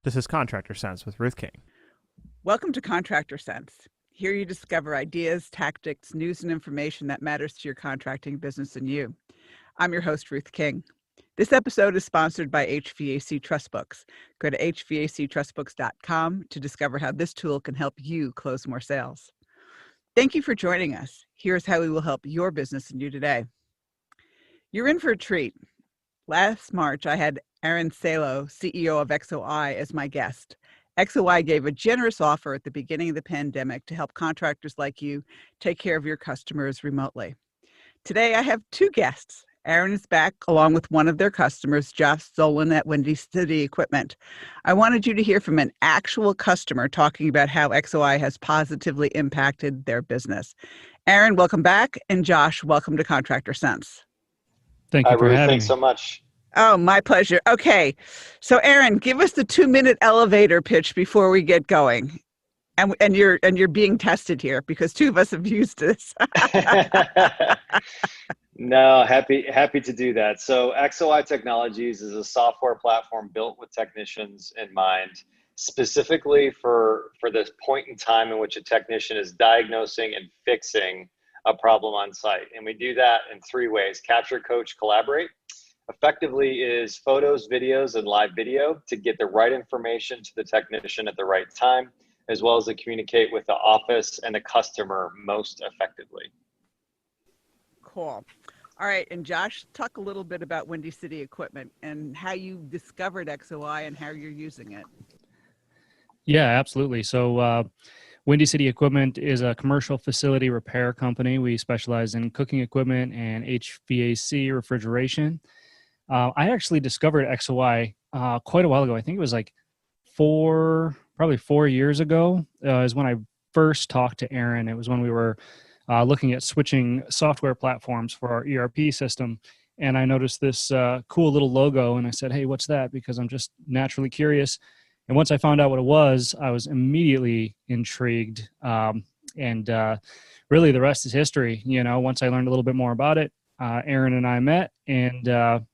This is Contractor Sense with Ruth King. Welcome to Contractor Sense. Here you discover ideas, tactics, news, and information that matters to your contracting business and you. I'm your host, Ruth King. This episode is sponsored by HVAC Trustbooks. Go to hvactrustbooks.com to discover how this tool can help you close more sales. Thank you for joining us. Here's how we will help your business and you today. You're in for a treat. Last March, I had Aaron Silow, CEO of XOI, as my guest. XOI gave a generous offer at the beginning of the pandemic to help contractors like you take care of your customers remotely. Today, I have two guests. Aaron is back along with one of their customers, Josh Zolin at Windy City Equipment. I wanted you to hear from an actual customer talking about how XOI has positively impacted their business. Aaron, welcome back. And Josh, welcome to Contractor Sense. Thank you for having me. Thanks so much. Oh, my pleasure. Okay. So Aaron, give us the 2-minute elevator pitch before we get going. And you're being tested here because two of us have used this. No, happy to do that. So XOI Technologies is a software platform built with technicians in mind, specifically for this point in time in which a technician is diagnosing and fixing a problem on site. And we do that in 3 ways: capture, coach, collaborate. Effectively is photos, videos, and live video to get the right information to the technician at the right time, as well as to communicate with the office and the customer most effectively. Cool. All right. And Josh, talk a little bit about Windy City Equipment and how you discovered XOI and how you're using it. Yeah, absolutely. So Windy City Equipment is a commercial facility repair company. We specialize in cooking equipment and HVAC refrigeration. I actually discovered XOI quite a while ago. I think it was like probably 4 years ago is when I first talked to Aaron. It was when we were looking at switching software platforms for our ERP system. And I noticed this cool little logo and I said, hey, what's that? Because I'm just naturally curious. And once I found out what it was, I was immediately intrigued. And really the rest is history. You know, once I learned a little bit more about it, Aaron and I met and I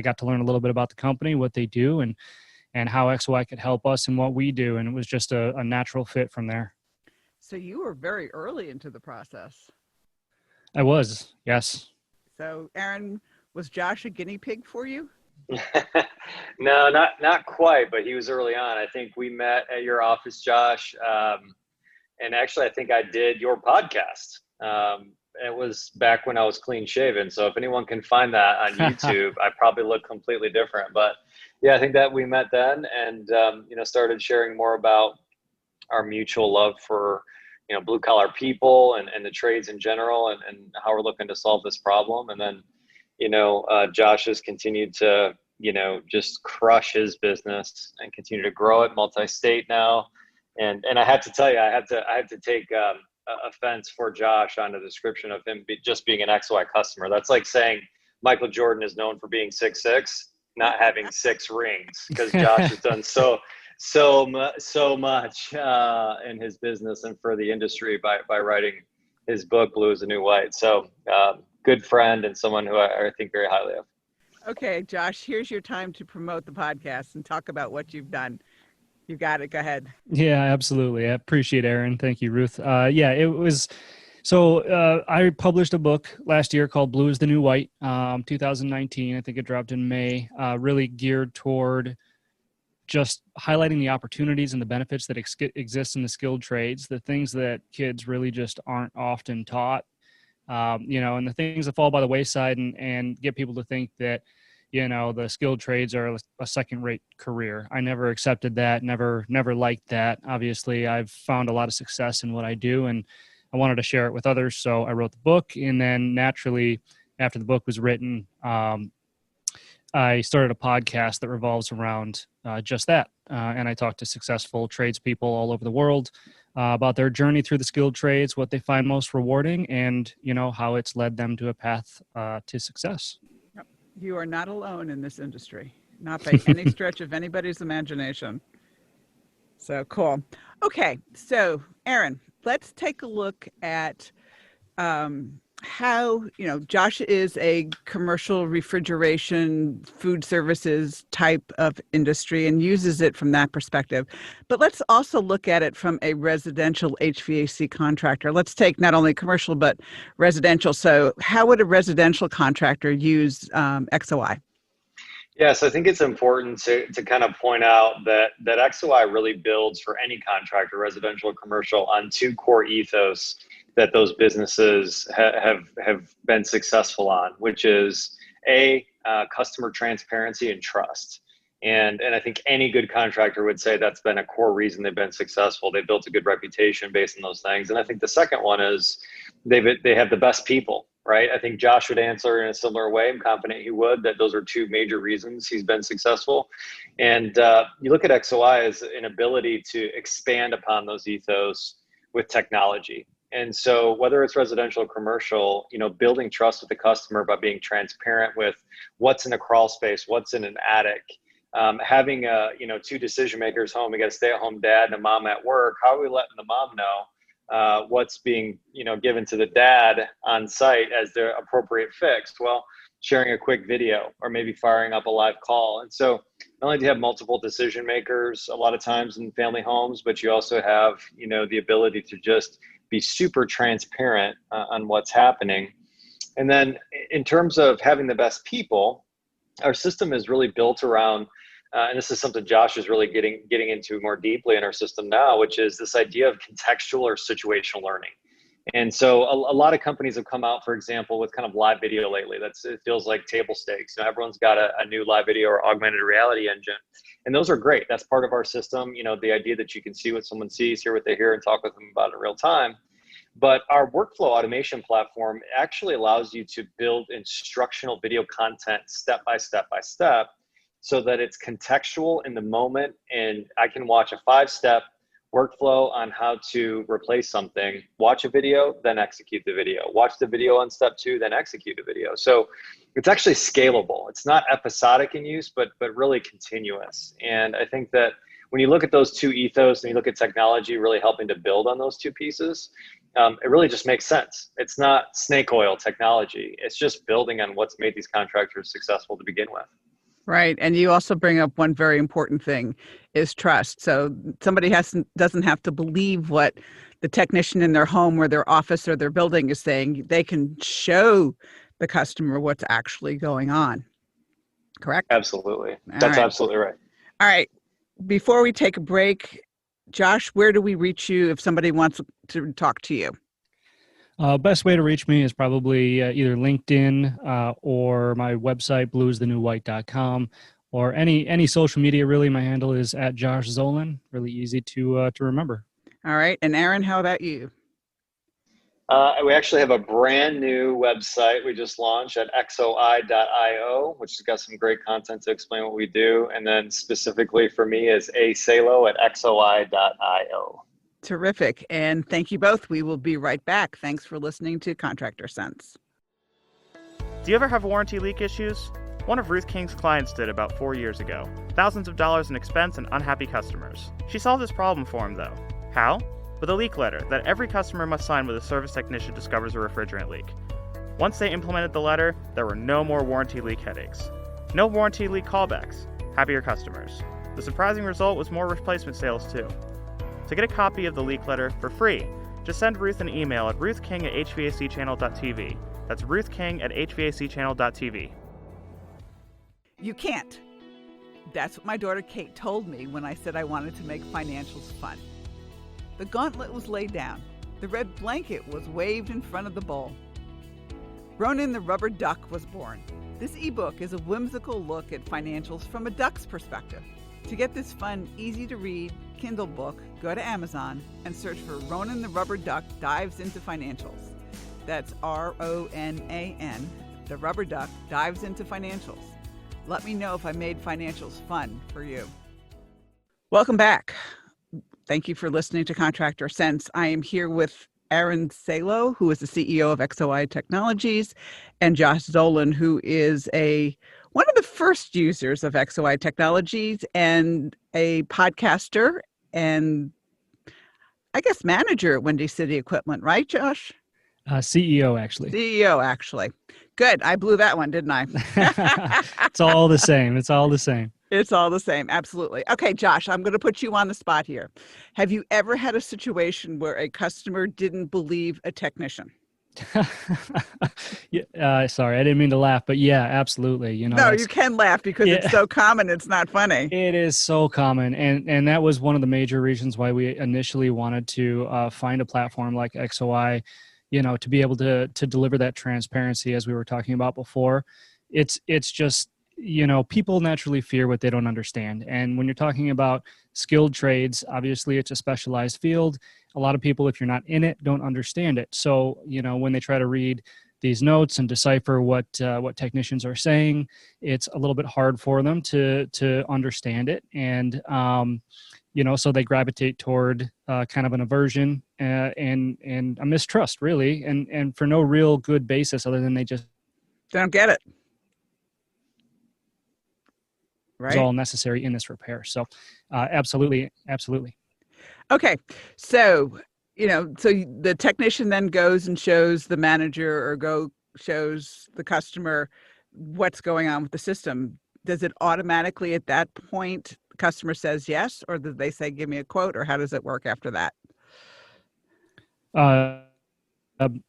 got to learn a little bit about the company, what they do, and how XOI could help us in what we do. And it was just a natural fit from there. So you were very early into the process. I was, yes. So Aaron, was Josh a guinea pig for you? No, not quite, but he was early on. I think we met at your office, Josh. And actually, I think I did your podcast. It was back when I was clean shaven. So if anyone can find that on YouTube, I probably look completely different. But yeah, I think that we met then and, started sharing more about our mutual love for, blue collar people and the trades in general and how we're looking to solve this problem. And then, Josh has continued to, just crush his business and continue to grow it multi-state now. And I have to tell you, I had to take, offense for Josh on the description of him just being an XOI customer. That's like saying Michael Jordan is known for being 6'6", not having 6 rings, because Josh has done so much in his business and for the industry by writing his book Blue is the New White. So good friend and someone who I think very highly of. Okay, Josh, here's your time to promote the podcast and talk about what you've done. You got it. Go ahead. Yeah, absolutely. I appreciate Aaron. Thank you, Ruth. It was, so I published a book last year called Blue is the New White, 2019. I think it dropped in May, really geared toward just highlighting the opportunities and the benefits that exist in the skilled trades, the things that kids really just aren't often taught, and the things that fall by the wayside and get people to think that, the skilled trades are a second-rate career. I never accepted that, never liked that. Obviously, I've found a lot of success in what I do, and I wanted to share it with others. So I wrote the book, and then naturally, after the book was written, I started a podcast that revolves around just that. And I talk to successful tradespeople all over the world about their journey through the skilled trades, what they find most rewarding, and, how it's led them to a path to success. You are not alone in this industry, not by any stretch of anybody's imagination. So cool. Okay. So Aaron, let's take a look at how, Josh is a commercial refrigeration food services type of industry and uses it from that perspective. But let's also look at it from a residential HVAC contractor. Let's take not only commercial, but residential. So how would a residential contractor use XOI? Yes, I think it's important to kind of point out that XOI really builds for any contractor, residential or commercial, on two core ethos that those businesses have been successful on, which is customer transparency and trust. And I think any good contractor would say that's been a core reason they've been successful. They built a good reputation based on those things. And I think the second one is they have the best people, right? I think Josh would answer in a similar way. I'm confident he would, that those are two major reasons he's been successful. And you look at XOI as an ability to expand upon those ethos with technology. And so whether it's residential or commercial, building trust with the customer by being transparent with what's in a crawl space, what's in an attic, having two decision makers home. We got a stay-at-home dad and a mom at work. How are we letting the mom know what's being given to the dad on site as the appropriate fix? Well, sharing a quick video or maybe firing up a live call. And so not only do you have multiple decision makers a lot of times in family homes, but you also have the ability to just be super transparent on what's happening. And then in terms of having the best people, our system is really built around, and this is something Josh is really getting into more deeply in our system now, which is this idea of contextual or situational learning. And so a lot of companies have come out, for example, with kind of live video lately. It feels like table stakes. Everyone's got a new live video or augmented reality engine. And those are great. That's part of our system. The idea that you can see what someone sees, hear what they hear, and talk with them about it in real time. But our workflow automation platform actually allows you to build instructional video content step by step so that it's contextual in the moment. And I can watch a 5-step workflow on how to replace something, watch a video, then execute the video, watch the video on step 2, then execute a video. So it's actually scalable. It's not episodic in use, but really continuous. And I think that when you look at those two ethos and you look at technology really helping to build on those two pieces, it really just makes sense. It's not snake oil technology. It's just building on what's made these contractors successful to begin with. Right. And you also bring up one very important thing is trust. So somebody doesn't have to believe what the technician in their home or their office or their building is saying. They can show the customer what's actually going on. Correct? Absolutely. That's absolutely right. All right. Before we take a break, Josh, where do we reach you if somebody wants to talk to you? Best way to reach me is probably either LinkedIn or my website, bluesthenewwhite.com, or any social media. Really, my handle is at Josh Zolin. Really easy to remember. All right. And Aaron, how about you? We actually have a brand new website we just launched at xoi.io, which has got some great content to explain what we do. And then specifically for me is Silow at xoi.io. Terrific. And thank you both. We will be right back. Thanks for listening to Contractor Sense. Do you ever have warranty leak issues? One of Ruth King's clients did about 4 years ago. Thousands of dollars in expense and unhappy customers. She solved this problem for him, though. How? With a leak letter that every customer must sign when a service technician discovers a refrigerant leak. Once they implemented the letter, there were no more warranty leak headaches. No warranty leak callbacks. Happier customers. The surprising result was more replacement sales, too. To get a copy of the leak letter for free, just send Ruth an email at ruthking@hvacchannel.tv. That's ruthking@hvacchannel.tv. You can't. That's what my daughter Kate told me when I said I wanted to make financials fun. The gauntlet was laid down. The red blanket was waved in front of the bowl. Ronan the Rubber Duck was born. This ebook is a whimsical look at financials from a duck's perspective. To get this fun, easy-to-read Kindle book, go to Amazon and search for Ronan the Rubber Duck Dives into Financials. That's RONAN, the Rubber Duck Dives into Financials. Let me know if I made financials fun for you. Welcome back. Thank you for listening to Contractor Sense. I am here with Aaron Silow, who is the CEO of XOI Technologies, and Josh Zolin, who is one of the first users of XOI Technologies and a podcaster and I guess manager at Windy City Equipment, right, Josh? CEO, actually. CEO, actually. Good. I blew that one, didn't I? It's all the same. It's all the same. It's all the same. Absolutely. Okay, Josh, I'm going to put you on the spot here. Have you ever had a situation where a customer didn't believe a technician? Yeah, sorry, I didn't mean to laugh, but yeah, absolutely. You know, No, you can laugh because it's so common. It's not funny. It is so common, and that was one of the major reasons why we initially wanted to find a platform like XOI, you know, to be able to deliver that transparency as we were talking about before. It's just, you know, people naturally fear what they don't understand, and when you're talking about skilled trades, obviously it's a specialized field. A lot of people, if you're not in it, don't understand it. So, you know, when they try to read these notes and decipher what technicians are saying, it's a little bit hard for them to understand it, and you know, so they gravitate toward kind of an aversion and a mistrust, really, and for no real good basis other than they don't get it. Right. It's all necessary in this repair. So, absolutely. Okay, so so the technician then goes and shows the manager or shows the customer what's going on with the system. Does it automatically at that point the customer says yes, or do they say give me a quote, or how does it work after that?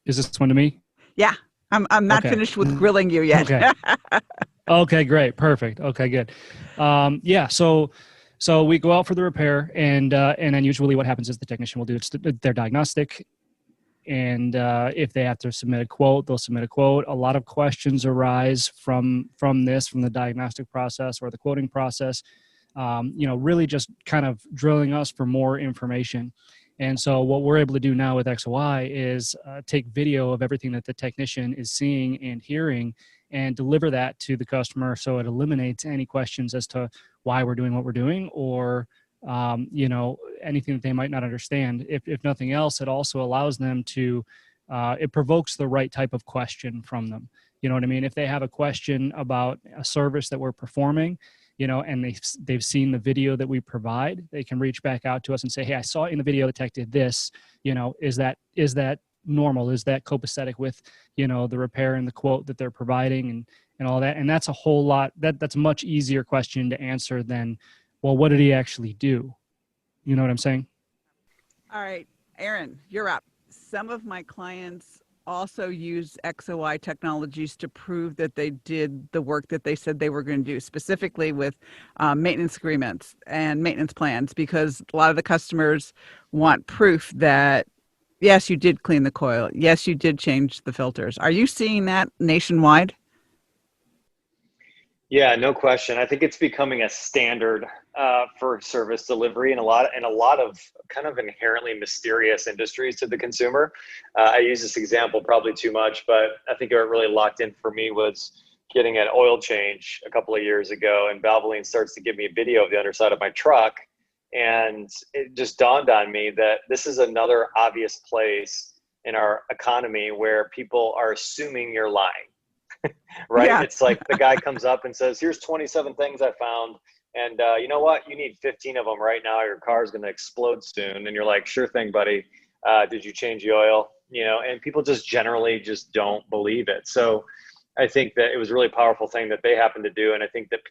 Is this one to me? Yeah, I'm not finished with grilling you yet. Okay. Okay, great, perfect. Okay, good. Yeah, so we go out for the repair, and then usually what happens is the technician will do their diagnostic, and if they have to submit a quote, they'll submit a quote. A lot of questions arise from the diagnostic process or the quoting process. You know, really just kind of drilling us for more information. And so what we're able to do now with XOI is take video of everything that the technician is seeing and hearing and deliver that to the customer, so it eliminates any questions as to why we're doing what we're doing, or you know, anything that they might not understand. If nothing else, it also allows them to it provokes the right type of question from them. You know what I mean? If they have a question about a service that we're performing, you know, and they've seen the video that we provide, they can reach back out to us and say, hey, I saw it in the video, the tech did this, you know, is that normal? Is that copacetic with, you know, the repair and the quote that they're providing and all that? And that's a whole lot, that's a much easier question to answer than, well, what did he actually do? You know what I'm saying? All right, Aaron, you're up. Some of my clients also use XOI technologies to prove that they did the work that they said they were going to do, specifically with maintenance agreements and maintenance plans, because a lot of the customers want proof that, yes, you did clean the coil. Yes, you did change the filters. Are you seeing that nationwide? Yeah, no question. I think it's becoming a standard for service delivery in a lot of kind of inherently mysterious industries to the consumer. I use this example probably too much, but I think it really locked in for me was getting an oil change a couple of years ago, and Valvoline starts to give me a video of the underside of my truck, and it just dawned on me that this is another obvious place in our economy where people are assuming you're lying. Right? Yeah. It's like the guy comes up and says, here's 27 things I found. And you know what? You need 15 of them right now. Your car's going to explode soon. And you're like, sure thing, buddy. Did you change the oil? You know, and people just generally just don't believe it. So I think that it was a really powerful thing that they happened to do. And I think that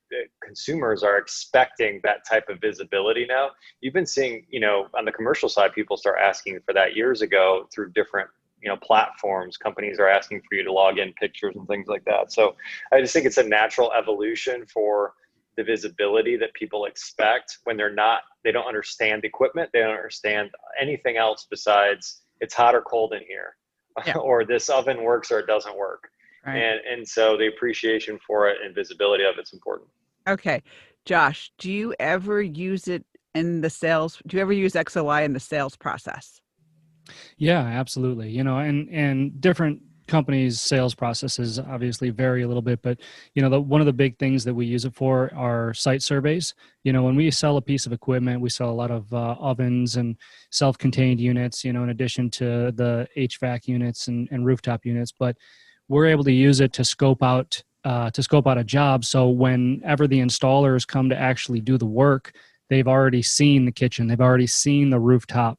consumers are expecting that type of visibility now. You've been seeing, you know, on the commercial side, people start asking for that years ago through different, you know, platforms. Companies are asking for you to log in pictures and things like that. So I just think it's a natural evolution for the visibility that people expect when they don't understand the equipment. They don't understand anything else besides it's hot or cold in here, yeah. Or this oven works or it doesn't work. Right. And so the appreciation for it and visibility of it's important. Okay. Josh, do you ever use it in the sales? Do you ever use XOI in the sales process? Yeah, absolutely. You know, and different companies' sales processes obviously vary a little bit, but you know, one of the big things that we use it for are site surveys. You know, when we sell a piece of equipment, we sell a lot of ovens and self-contained units, you know, in addition to the HVAC units and rooftop units, but we're able to use it to scope out a job. So whenever the installers come to actually do the work, they've already seen the kitchen, they've already seen the rooftop,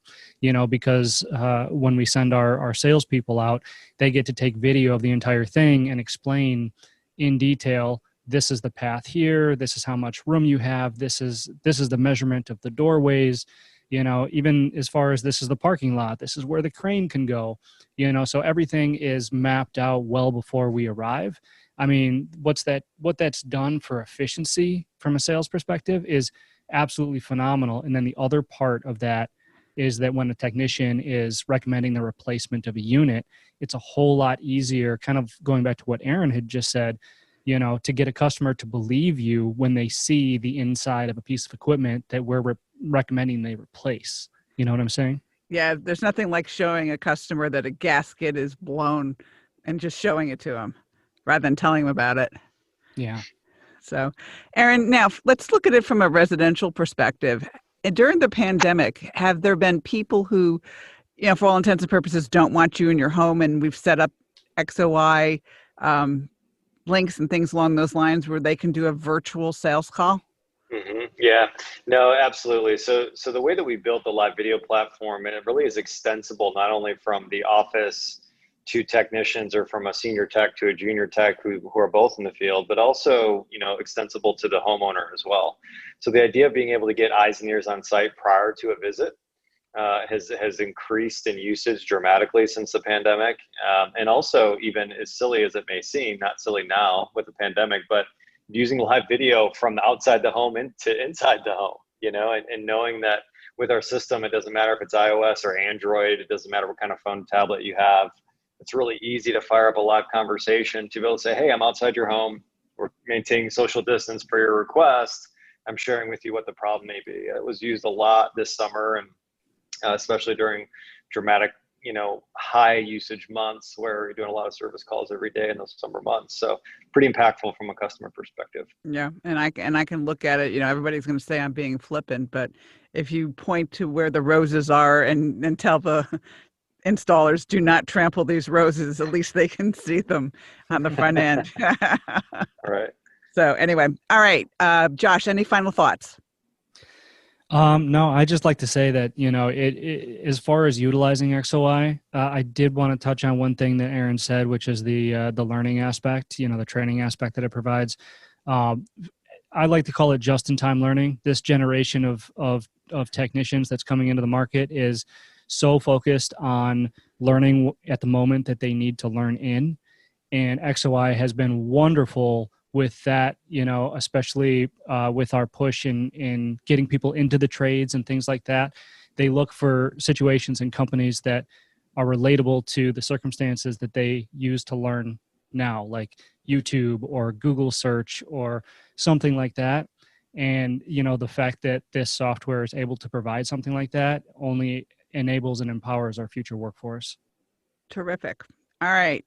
because when we send our salespeople out, they get to take video of the entire thing and explain in detail, this is the path here, this is how much room you have, this is the measurement of the doorways, even as far as this is the parking lot, this is where the crane can go, so everything is mapped out well before we arrive. I mean, what that's done for efficiency from a sales perspective is absolutely phenomenal. And then the other part of that is that when a technician is recommending the replacement of a unit, it's a whole lot easier, kind of going back to what Aaron had just said, to get a customer to believe you when they see the inside of a piece of equipment that we're recommending they replace. You know what I'm saying? Yeah, there's nothing like showing a customer that a gasket is blown and just showing it to them rather than telling them about it. Yeah. So, Aaron, now let's look at it from a residential perspective. And during the pandemic, have there been people who, for all intents and purposes, don't want you in your home, and we've set up XOI links and things along those lines where they can do a virtual sales call? Mm-hmm. Yeah, no, absolutely. So the way that we built the live video platform, and it really is extensible not only from the office to technicians or from a senior tech to a junior tech who are both in the field, but also, extensible to the homeowner as well. So the idea of being able to get eyes and ears on site prior to a visit has increased in usage dramatically since the pandemic. And also, even as silly as it may seem, not silly now with the pandemic, but using live video from outside the home into inside the home, and knowing that with our system, it doesn't matter if it's iOS or Android, it doesn't matter what kind of phone tablet you have. It's really easy to fire up a live conversation to be able to say, hey, I'm outside your home. We're maintaining social distance per your request. I'm sharing with you what the problem may be. It was used a lot this summer, and especially during dramatic, high usage months where you're doing a lot of service calls every day in those summer months. So pretty impactful from a customer perspective. Yeah. And I can look at it, everybody's going to say I'm being flippant, but if you point to where the roses are and tell the installers, do not trample these roses, at least they can see them on the front end. All right. So anyway, all right. Josh, any final thoughts? No, I just like to say that, as far as utilizing XOI, I did want to touch on one thing that Aaron said, which is the learning aspect, the training aspect that it provides. I like to call it just-in-time learning. This generation of technicians that's coming into the market is so focused on learning at the moment that they need to learn in. And XOI has been wonderful with that, especially with our push in getting people into the trades and things like that. They look for situations and companies that are relatable to the circumstances that they use to learn now, like YouTube or Google search or something like that. And, the fact that this software is able to provide something like that only enables and empowers our future workforce. Terrific. All right.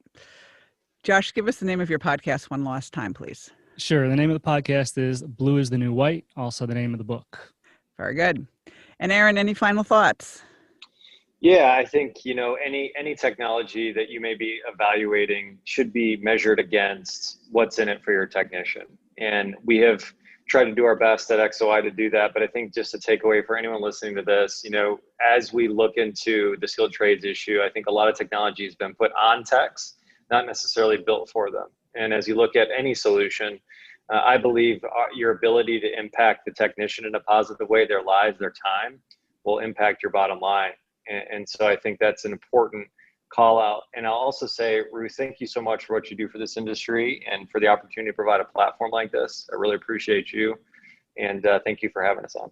Josh, give us the name of your podcast one last time, please. Sure. The name of the podcast is Blue is the New White, also the name of the book. Very good. And Aaron, any final thoughts? Yeah, I think, any technology that you may be evaluating should be measured against what's in it for your technician. And we have tried to do our best at XOI to do that. But I think just a takeaway for anyone listening to this, as we look into the skilled trades issue, I think a lot of technology has been put on techs, not necessarily built for them. And as you look at any solution, I believe your ability to impact the technician in a positive way, their lives, their time, will impact your bottom line. And so I think that's an important call out. And I'll also say, Ruth, thank you so much for what you do for this industry and for the opportunity to provide a platform like this. I really appreciate you. And thank you for having us on.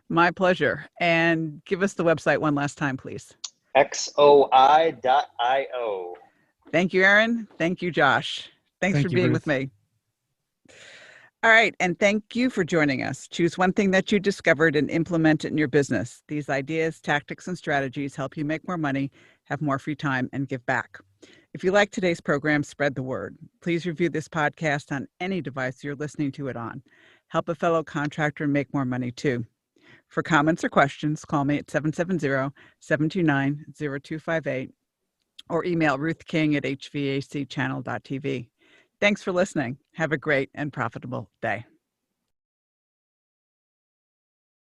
My pleasure. And give us the website one last time, please. XOI.io. Thank you, Aaron. Thank you, Josh. Thanks for being with me. All right. And thank you for joining us. Choose one thing that you discovered and implement it in your business. These ideas, tactics, and strategies help you make more money, have more free time, and give back. If you like today's program, spread the word. Please review this podcast on any device you're listening to it on. Help a fellow contractor make more money too. For comments or questions, call me at 770-729-0258 or email ruthking@hvacchannel.tv. Thanks for listening. Have a great and profitable day.